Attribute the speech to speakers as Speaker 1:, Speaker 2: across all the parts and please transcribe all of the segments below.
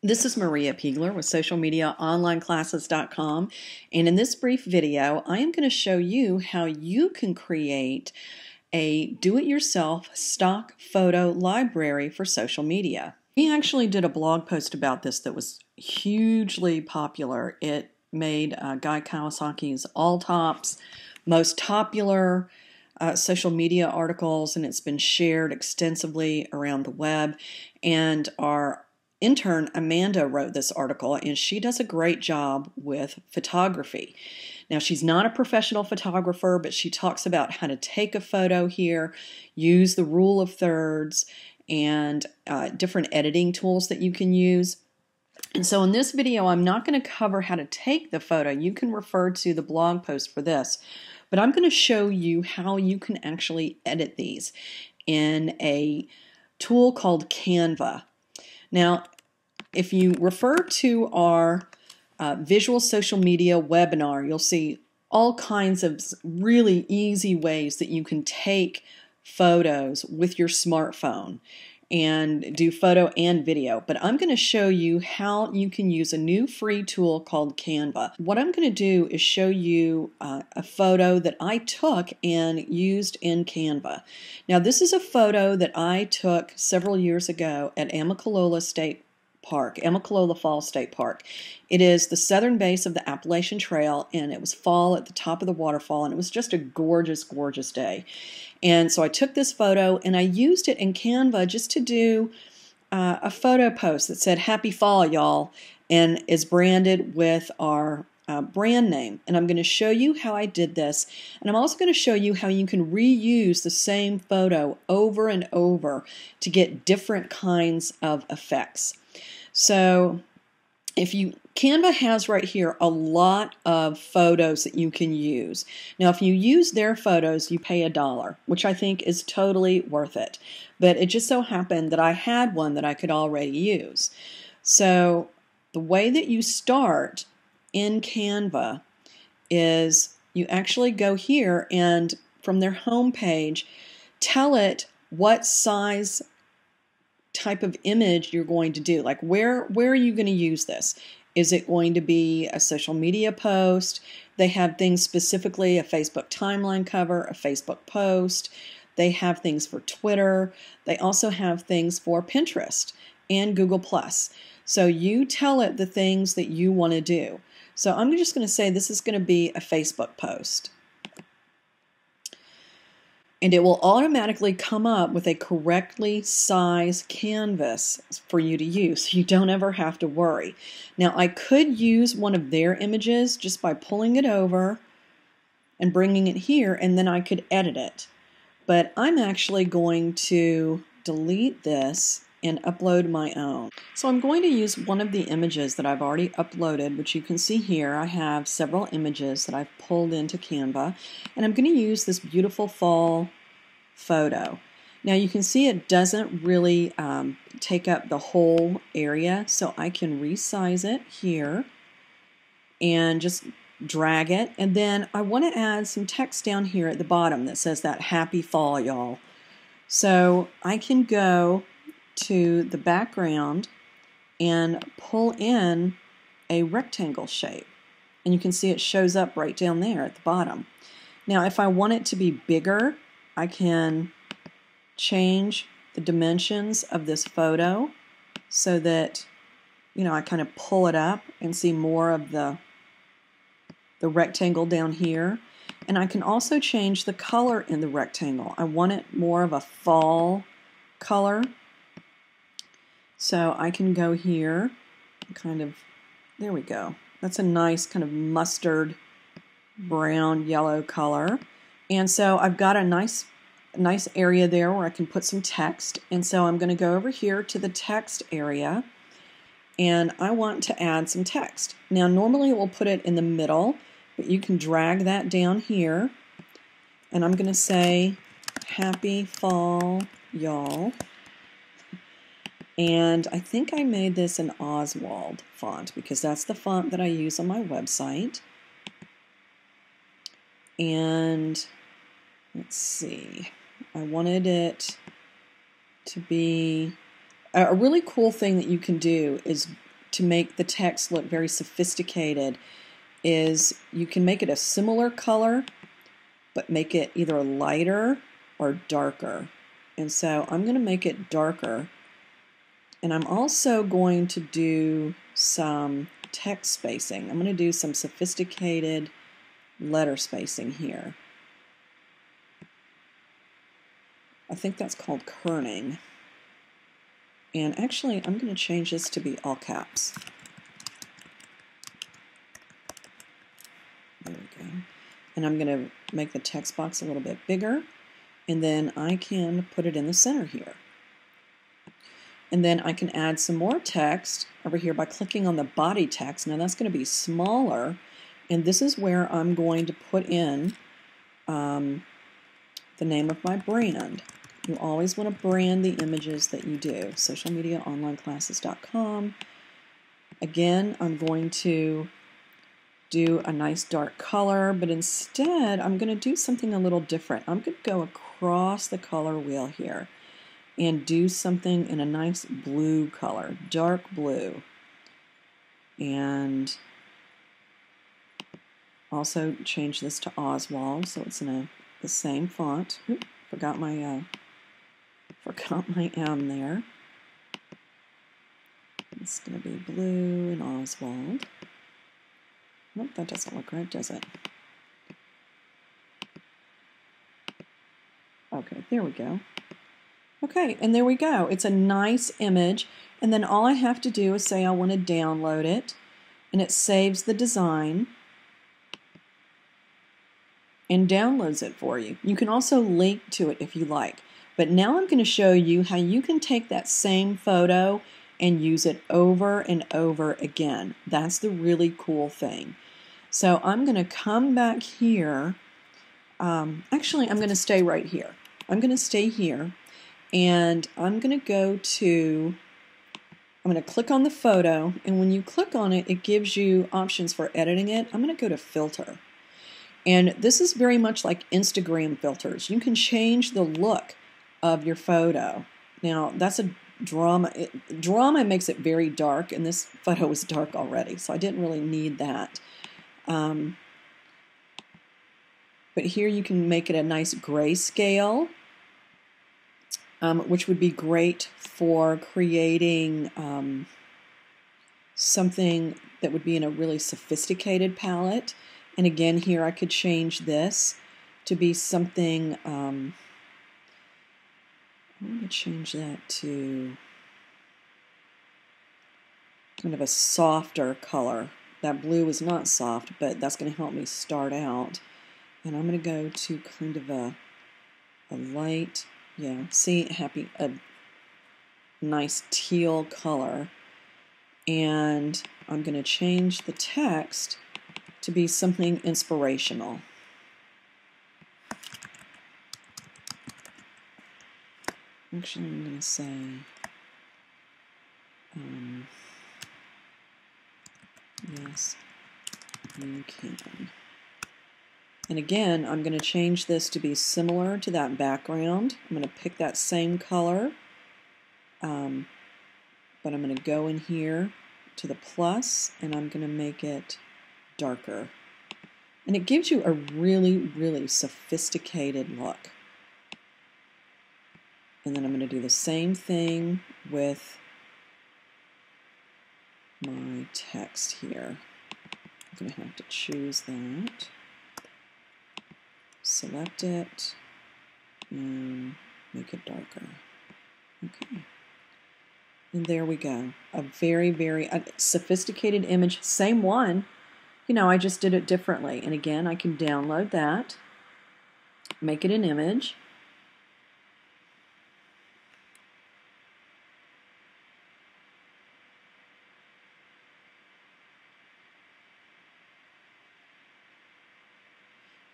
Speaker 1: This is Maria Piegler with socialmediaonlineclasses.com, and in this brief video I am going to show you how you can create a do-it-yourself stock photo library for social media. We actually did a blog post about this that was hugely popular. It made Guy Kawasaki's All Tops most popular social media articles, and it's been shared extensively around the web. And our intern Amanda wrote this article, and she does a great job with photography. Now, she's not a professional photographer, but she talks about how to take a photo here, use the rule of thirds, and different editing tools that you can use. And so in this video, I'm not going to cover how to take the photo. You can refer to the blog post for this, but I'm going to show you how you can actually edit these in a tool called Canva. Now, if you refer to our visual social media webinar, you'll see all kinds of really easy ways that you can take photos with your smartphone and do photo and video. But I'm going to show you how you can use a new free tool called Canva. What I'm going to do is show you a photo that I took and used in Canva. Now, this is a photo that I took several years ago at Amicalola Falls State Park. It is the southern base of the Appalachian Trail, and it was fall at the top of the waterfall, and it was just a gorgeous, gorgeous day. And so I took this photo and I used it in Canva just to do a photo post that said "Happy Fall, y'all," and is branded with our brand name. And I'm going to show you how I did this, and I'm also going to show you how you can reuse the same photo over and over to get different kinds of effects. So Canva has right here a lot of photos that you can use. Now, if you use their photos, you pay $1, which I think is totally worth it. But it just so happened that I had one that I could already use. So the way that you start in Canva is you actually go here and from their home page, tell it what size type of image you're going to do. Like where are you going to use this? Is it going to be a social media post? They have things specifically, a Facebook timeline cover, a Facebook post. They have things for Twitter. They also have things for Pinterest and Google+. So you tell it the things that you want to do. So I'm just going to say this is going to be a Facebook post. And it will automatically come up with a correctly sized canvas for you to use. You don't ever have to worry. Now, I could use one of their images just by pulling it over and bringing it here, and then I could edit it. But I'm actually going to delete this and upload my own. So I'm going to use one of the images that I've already uploaded, which you can see here. I have several images that I've pulled into Canva, and I'm going to use this beautiful fall photo. Now you can see it doesn't really take up the whole area, so I can resize it here and just drag it, and then I want to add some text down here at the bottom that says that "Happy Fall, y'all." So I can go to the background and pull in a rectangle shape, and you can see it shows up right down there at the bottom. Now if I want it to be bigger, I can change the dimensions of this photo so that I kind of pull it up and see more of the rectangle down here. And I can also change the color in the rectangle. I want it more of a fall color. So I can go here, there we go. That's a nice kind of mustard brown yellow color. And so I've got a nice area there where I can put some text. And so I'm going to go over here to the text area, and I want to add some text. Now normally we'll put it in the middle, but you can drag that down here, and I'm going to say "Happy Fall, y'all." And I think I made this an Oswald font because that's the font that I use on my website. And let's see, I wanted it to be a really cool thing that you can do is to make the text look very sophisticated is you can make it a similar color, but make it either lighter or darker. And so I'm going to make it darker. And I'm also going to do some text spacing. I'm going to do some sophisticated letter spacing here. I think that's called kerning. And actually, I'm going to change this to be all caps. There we go. And I'm going to make the text box a little bit bigger. And then I can put it in the center here. And then I can add some more text over here by clicking on the body text. Now that's going to be smaller. And this is where I'm going to put in the name of my brand. You always want to brand the images that you do. Socialmediaonlineclasses.com. Again, I'm going to do a nice dark color, but instead I'm going to do something a little different. I'm going to go across the color wheel here and do something in a nice blue color, dark blue. And also change this to Oswald so it's in the same font. Oop, forgot my M there. It's going to be blue and Oswald. Nope, that doesn't look right, does it? Okay, there we go. Okay, and there we go. It's a nice image, and then all I have to do is say I want to download it, and it saves the design and downloads it for you. You can also link to it if you like. But now I'm going to show you how you can take that same photo and use it over and over again. That's the really cool thing. So I'm going to come back here. Actually, I'm going to stay right here. I'm going to stay here, and I'm going to go to, I'm going to click on the photo, and when you click on it, it gives you options for editing it. I'm going to go to Filter. And this is very much like Instagram filters. You can change the look of your photo. Now, that's a drama. Drama makes it very dark, and this photo is dark already, so I didn't really need that. But here you can make it a nice grayscale, which would be great for creating something that would be in a really sophisticated palette. And again, here I could change this to be something, I'm going to change that to kind of a softer color. That blue is not soft, but that's going to help me start out. And I'm going to go to kind of a light, yeah, see, a nice teal color. And I'm going to change the text to be something inspirational. Actually, I'm going to say, yes, you can. And again, I'm going to change this to be similar to that background. I'm going to pick that same color, but I'm going to go in here to the plus, and I'm going to make it darker. And it gives you a really, really sophisticated look. And then I'm going to do the same thing with my text here. I'm going to have to choose that, select it, and make it darker. Okay. And there we go. A very, very sophisticated image. Same one. You know, I just did it differently. And again, I can download that, make it an image.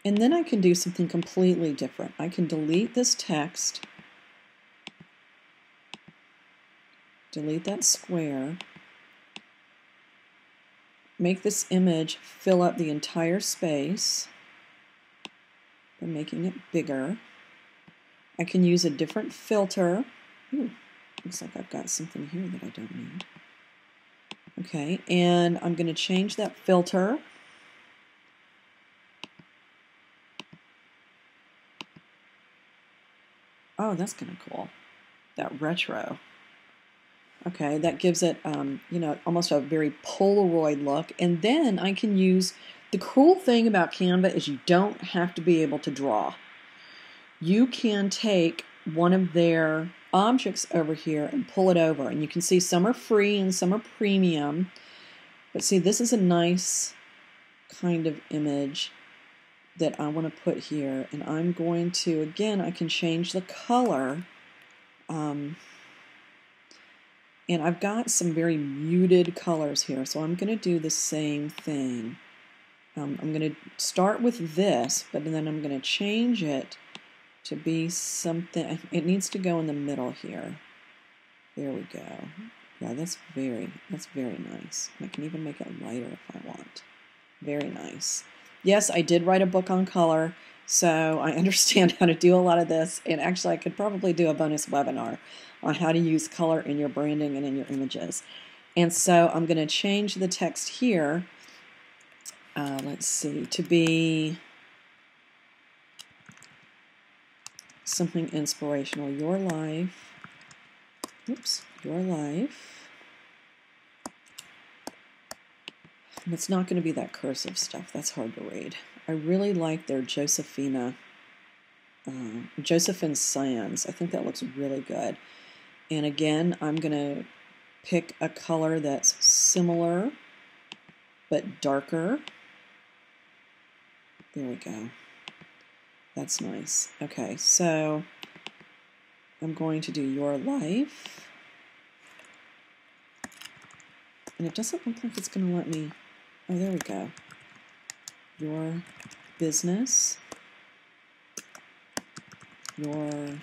Speaker 1: And then I can do something completely different. I can delete this text, delete that square, make this image fill up the entire space by making it bigger. I can use a different filter. Ooh, looks like I've got something here that I don't need. Okay, and I'm going to change that filter. Oh, that's kind of cool. That retro. Okay, that gives it, you know, almost a very Polaroid look. And then I can use, the cool thing about Canva is you don't have to be able to draw. You can take one of their objects over here and pull it over. And you can see some are free and some are premium. But see, this is a nice kind of image that I want to put here. And I'm going to, again, I can change the color. And I've got some very muted colors here, so I'm going to do the same thing. I'm going to start with this, but then I'm going to change it to be something. It needs to go in the middle here. There we go. Yeah, that's very nice. I can even make it lighter if I want. Very nice. Yes, I did write a book on color, so I understand how to do a lot of this, and actually I could probably do a bonus webinar on how to use color in your branding and in your images. And so I'm going to change the text here, let's see, to be something inspirational. Your life, oops, your life. And it's not going to be that cursive stuff. That's hard to read. I really like their Josephine Sands. I think that looks really good. And again, I'm going to pick a color that's similar but darker. There we go. That's nice. Okay, so I'm going to do your life. And it doesn't look like it's going to let me... Oh, there we go. Your business. Your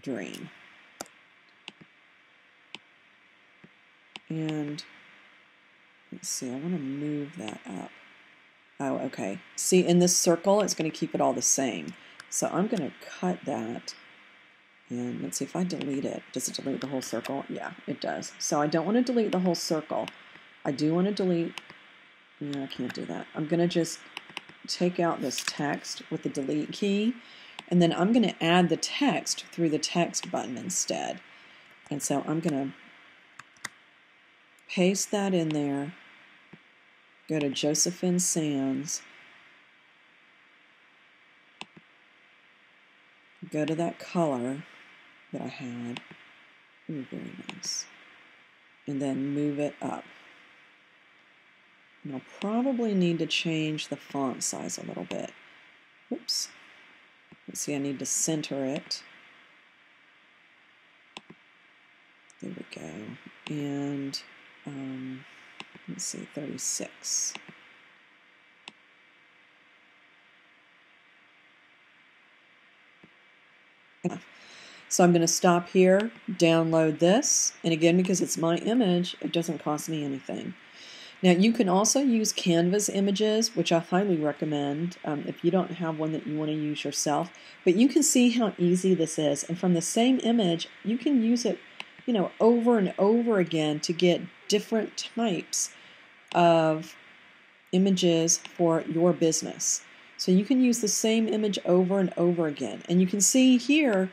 Speaker 1: dream. And let's see, I want to move that up. Oh, okay. See, in this circle, it's going to keep it all the same. So I'm going to cut that. And let's see if I delete it. Does it delete the whole circle? Yeah, it does. So I don't want to delete the whole circle. I do want to delete... Yeah, I can't do that. I'm going to just take out this text with the delete key. And then I'm going to add the text through the text button instead. And so I'm going to paste that in there, go to Josephine Sands, go to that color that I had, ooh, very nice, and then move it up. And I'll probably need to change the font size a little bit. Whoops. Let's see, I need to center it. There we go. And let's see, 36. So I'm going to stop here, download this, and again, because it's my image, it doesn't cost me anything. Now you can also use Canva's images, which I highly recommend if you don't have one that you want to use yourself. But you can see how easy this is, and from the same image, you can use it, you know, over and over again to get different types of images for your business. So you can use the same image over and over again. And you can see here,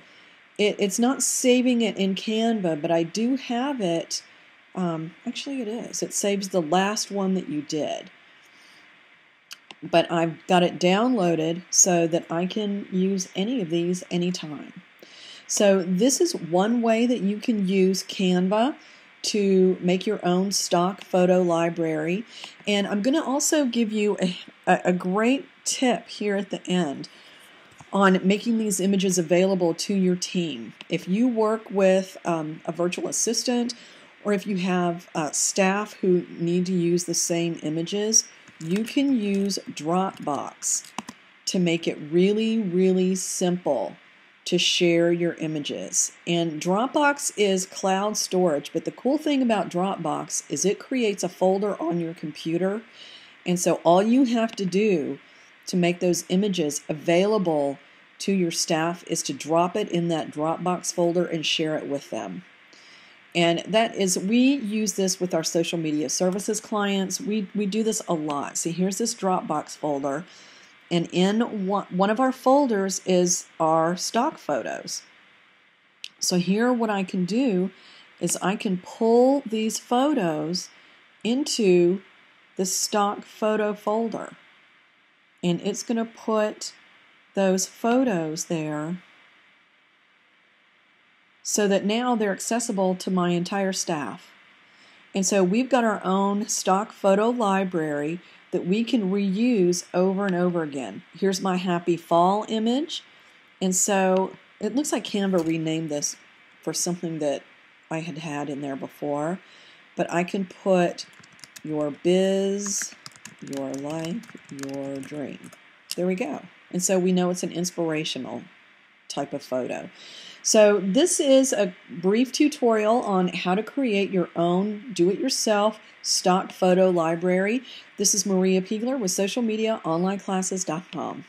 Speaker 1: it's not saving it in Canva, but I do have it. Actually, it is. It saves the last one that you did. But I've got it downloaded so that I can use any of these anytime. So this is one way that you can use Canva to make your own stock photo library. And I'm going to also give you a great tip here at the end on making these images available to your team. If you work with a virtual assistant, or if you have staff who need to use the same images, you can use Dropbox to make it really, really simple to share your images. And Dropbox is cloud storage, but the cool thing about Dropbox is it creates a folder on your computer, and so all you have to do to make those images available to your staff is to drop it in that Dropbox folder and share it with them. And that is, we use this with our social media services clients. We do this a lot. See, here's this Dropbox folder, and in one of our folders is our stock photos. So here what I can do is I can pull these photos into the stock photo folder, and it's going to put those photos there so that now they're accessible to my entire staff. And so we've got our own stock photo library that we can reuse over and over again. Here's my happy fall image. And so it looks like Canva renamed this for something that I had in there before. But I can put your biz, your life, your dream. There we go. And so we know it's an inspirational type of photo. So this is a brief tutorial on how to create your own do-it-yourself stock photo library. This is Maria Piegler with socialmediaonlineclasses.com.